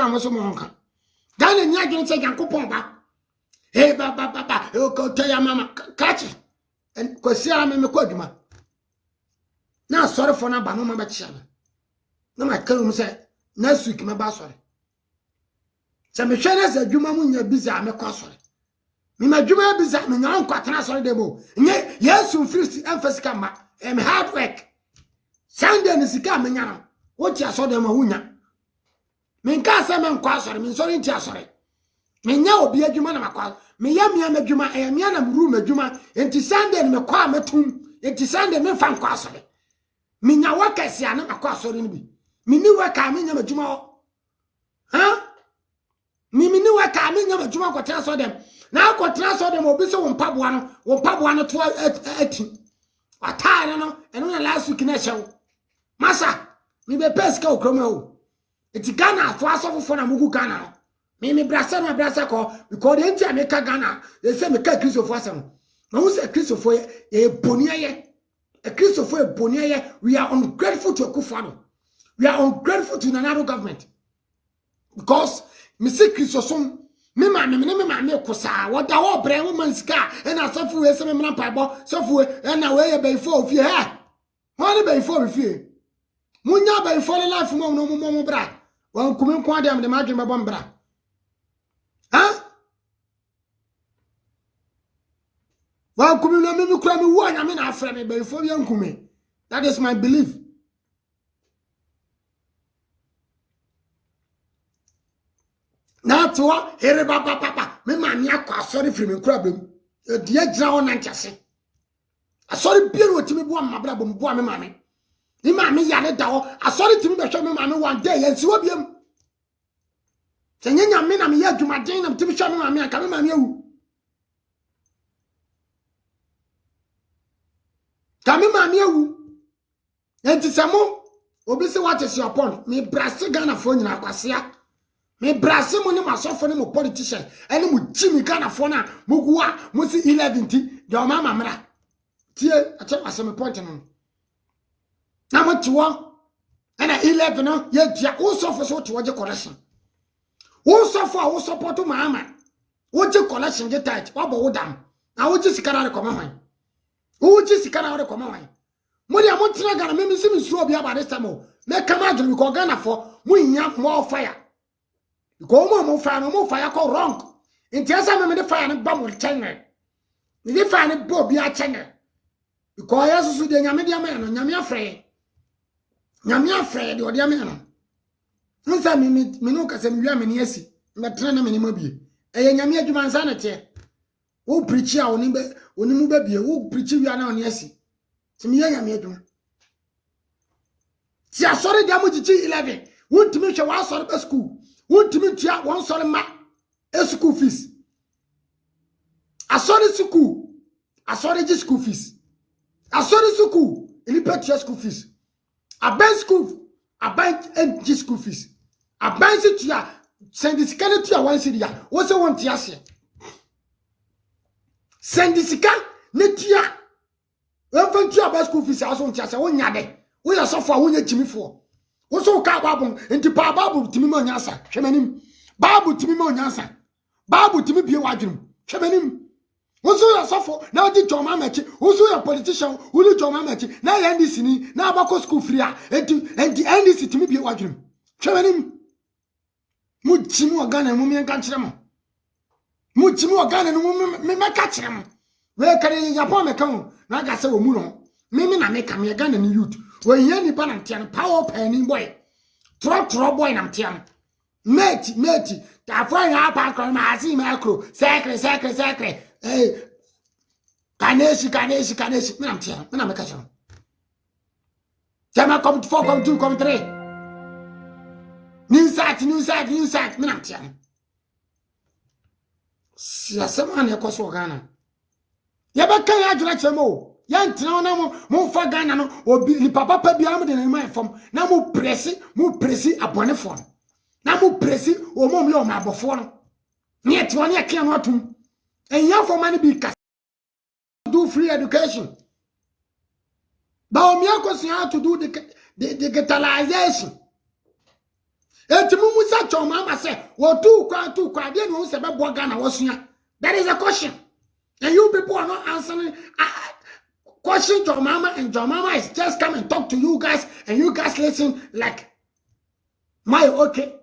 kwa amoso mo nka Ghana nya dwen se Yankopon ba eh ba o tell ya mama catch and kwasi ara me kwa adwuma na sorry for na ba no ma ba chia na ma ka mu say next week me ba sorry se me hwe na za adwuma mu nya biza me kwa sorry me ma adwuma biza me nya nkwatena sorry de mo nye yesu free emphasis ka ma hard work Sunday ni sika me nya no wo ti aso de ma hunya me nka se me nkwa sorry me sorry ti asori me nya obi adwuma na makwa me ya me adwuma e me na room adwuma enti Sunday ni me kwa metum enti Sunday me fa nkwa asori me nya wakasi ana makwa asori ni bi me ni waka me nya adwuma ho ha me ni waka me nya adwuma ko tra so dem na ko tra so dem obi so wo mpaboa no to ati atare no eno na last week na hyew masa me be peska okroma o eti Ghana to asofofo na mugu Ghana no me brasa ko because the enti America Ghana they say me ka Christopher asem na who say Christopher e boniaye a Christopher e boniaye we are ungrateful to Akufo-Addo we are ungrateful to Nana government because me say Christopher me kosa what da wo bre wo mansika e na asofu we say me na paibo sofu e na we ye before ofie ha won before ofie munya before life mo bra wan kumi kwa dem de madwe mebo mbra ha wan kumi no me kura me wo anya me na afra me before yan kumi that is my belief na to here papa me ma nya kwa sorry free me kura bem e die gira won nankyase asori biero otimi bo amabra bom bo me ma me ni ma me ya ne dawo asori timi be hwe me ma me one day yansi wo biem Tenya me na me ya dwumaden na timi hwe me ma me aka me ma me awu ka me ma me awu enti samo obi se what is your point me brase Ghana fo nyina kwasea me brase mo ni masofo ni mo politician ene mo jimi Ghana fo na mo guwa mo si 11 ti de o ma mamra tie ache asem point no na mo tiwo ena 11 no ye dia wo sofo so tiwo je correction wo sofo a wo support mama wo je collection je tithe wo bo wo dam na wo je sikara re koma hwan wo je sikara re koma hwan mo dia mo tira Ghana me si mi suro bia ba this time o me kama aduru ko Ghana fo mo nya mo fire ko mo fire ko wrong nti asa me de fire ne ba mo channel ni de fire ne bo bia channel ko ya susu de nyame de ama no nyame afre de odi ama no nsa me no kasa me wi amani asi me tena na me ni mabie eye nyame adwuma nsa na te wo preach a oni mu ba bie wo preach wi ana oni asi ti me nyame adwuma ti asori de amujichi 11 wo ntimi hwe wa asori ba school wo ntimi tua won sori ma school fees asori ji school fees asori school ili pay school fees aban school fees aban si tua sendisika ne tua wan siria wo se won tia se sendisika ne tua won fan tua aban school fees aso tia se won nya de wo ya sofo a won nya jimifo wo so ka babun enti pa babu timi ma nyasa hwemanim babu timi ma nyasa babu timi bie wadwum hwemanim Usu ya sofo na odi joma mechi usu ya politician uli joma mechi na ya NDC ni na abako school free a enti NDC timi bie wadwum hwemenim mujimi wa Ghana mu me nka kirem mujimi wa Ghana mu me meka kirem we kare Japan meka ho na ga se wo mu no me na meka me Ghana ni youth we ye ni bana mtia power penny boy tro boy na mtia mate ta fa ya pa ko ma asi ma kro secret hey, Kaneshi, me na mtia, me na meka chano. Tema come 4, come 2, come 3. New site, me na mtia. Si asema ne koso Ghana. Ya beka ya jura chemo. Ya ntina na mo fa Ghana no obi ni papa pa bia mo de na mai fom na mo presi abone fo. Na mo presi o mo mi o ma abofo no. Ne ti woni akia no atum. And you for money be do free education. But we are how to do the digitalization. Etimumu sa John Mama say, well, too quiet, then who said about Ghana was here. That is a question. And you people are not answering. Question John Mama, and John Mama is just come and talk to you guys, and you guys listen like, my okay.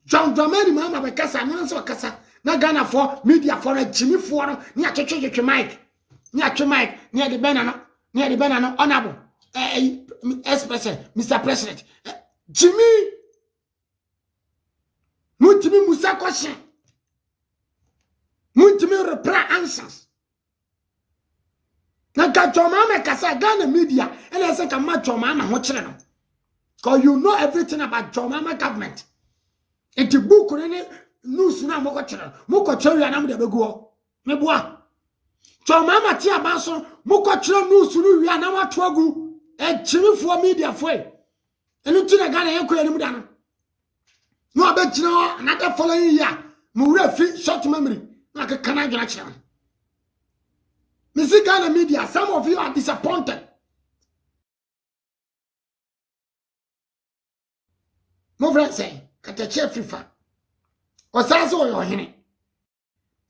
John Mama, because I know so Casa, not Ghana for media for a Jimmy for near Church Mike, near the banana, honorable, Mr. President, Jimmy. Mutimi Musa question. Mutimi reply answers. Now got your mama kasa Ghana media and I say come your mama ho. Because you know everything about your mama government. And the book news na moko chere ya na mo de begu me boa. Your mama ti abanso moko chere news nu wi na wato agu e chimifo media fo e. Enu ti na Ghana yakọ enu da no. No abegina another following year mu refi short memory na ka kana gina chere. Missy Ghana media, some of you are disappointed. My friend say, Katache FIFA. Or Sasso or Henny.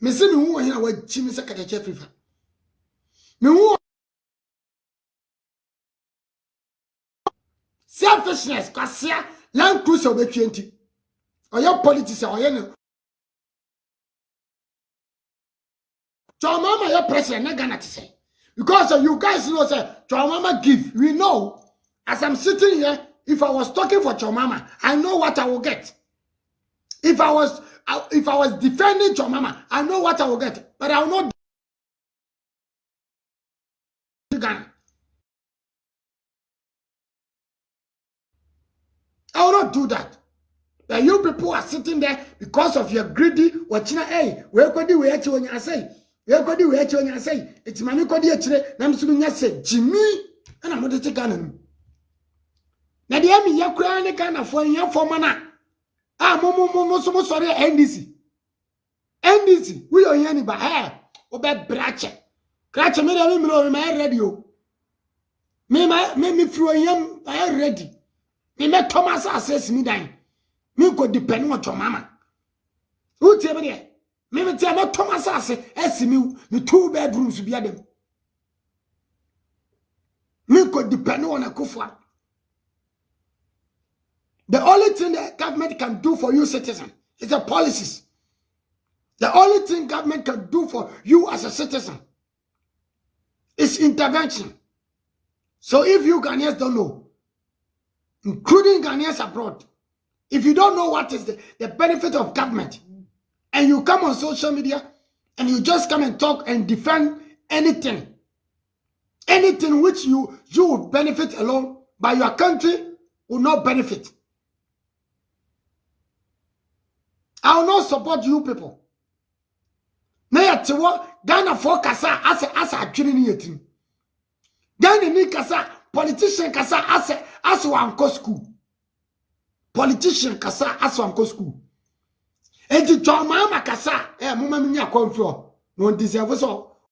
Missy me who here with Jimmy Katache FIFA. Me who selfishness, Cassia, land cruise over 20. Or your politics or any. Your mama, your president, not gonna say. Because you guys know, say, your mama give. We know, as I'm sitting here, if I was talking for your mama, I know what I will get. If I was defending your mama, I know what I will get. But I will not. I will not do that. But you people are sitting there because of your greedy watching. Hey, where could you wait when you say? Where could you wait when you say? It's money could you say Jimmy and I'm going to take on. Now the army ya crying kind of for your formana. Ah, momo so sorry NDC. NDC, we are here by hair. Obe brache. Cratch me my radio. Me through him I ready. Me met Thomas assess me dying. Me could depend on your mama. Who tell me there? Me tell me Thomas assess me the 2 bedrooms be them. Me could depend on a kufa. The only thing the government can do for you, citizen, is the policies. The only thing government can do for you as a citizen is intervention. So if you Ghanaians don't know, including Ghanaians abroad, if you don't know what is the benefit of government, and you come on social media, and you just come and talk and defend anything which you will benefit alone, but your country will not benefit. I will not support you people. Now Ghana for kasa as a training yetim. Ghana ni kasa politician kasa as one co school. Politician kasa as one co school. Enti John Mama kasa mama minya konfio no deserve so